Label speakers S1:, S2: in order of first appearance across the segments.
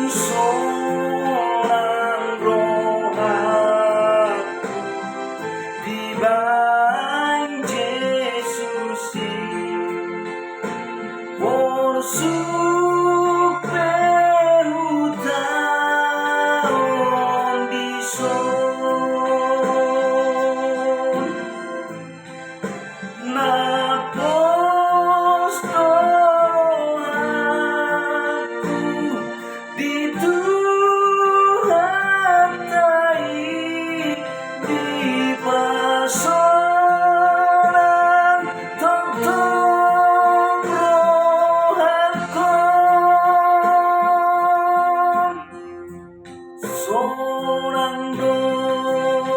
S1: Seorang roh di bawah Yesus Borsuk berhutang di son napos doaku di Tuhan tai di pasoran tonton rohakom seorang dong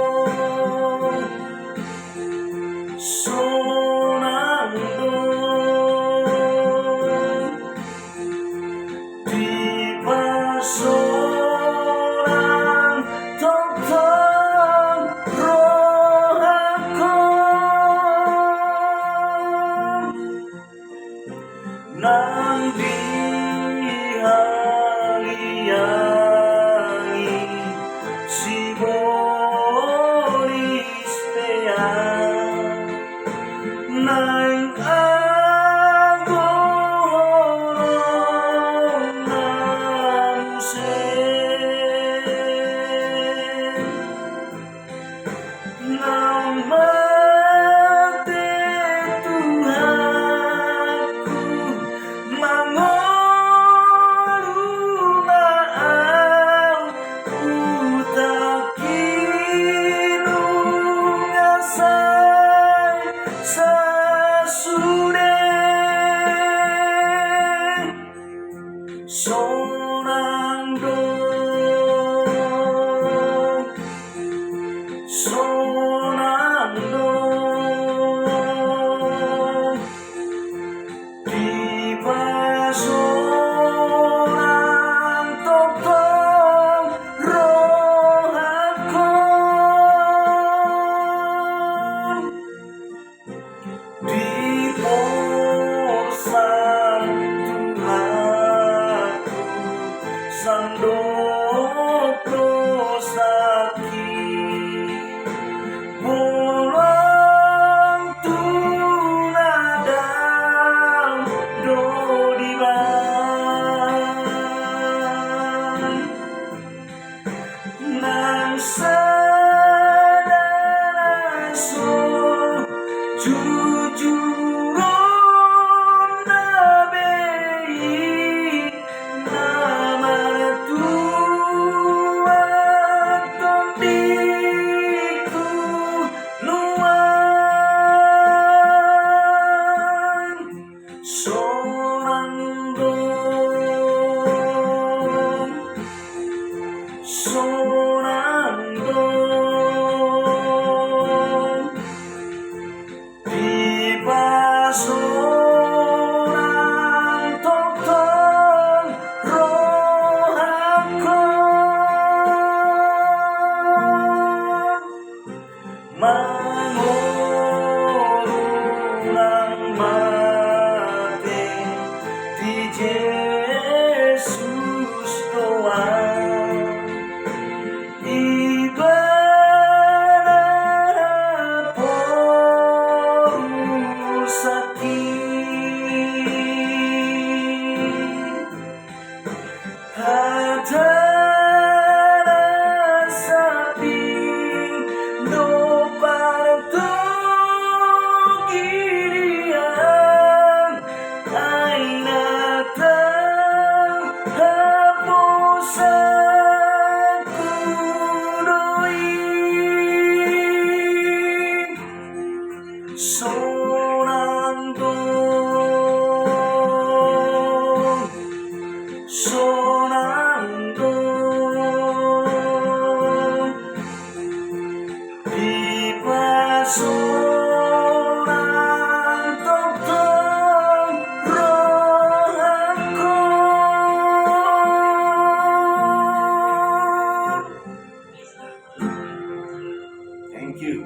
S1: seorang dong di pasoran tonton rohakom nang dihaliangi si Boris Peang nang agorong nang sen nang mate Tuhanku mangolulaau utakinungasai sasude seorang dong seorang dong di pasoran tonton rohakom di porsan Tuhanku sandok sakit bolong tunadang dodiban nang sadaraso jujuron nabei nama Tuhan tondiku nuan seorang dong seorang dong di pasoran tonton rohakom mangurunang mate di Yesus doang ibadah poru sakit hadara sapi do parto girian ainata haposaku doi seorang dong seorang dong di pasoran tonton rohakom. Thank you.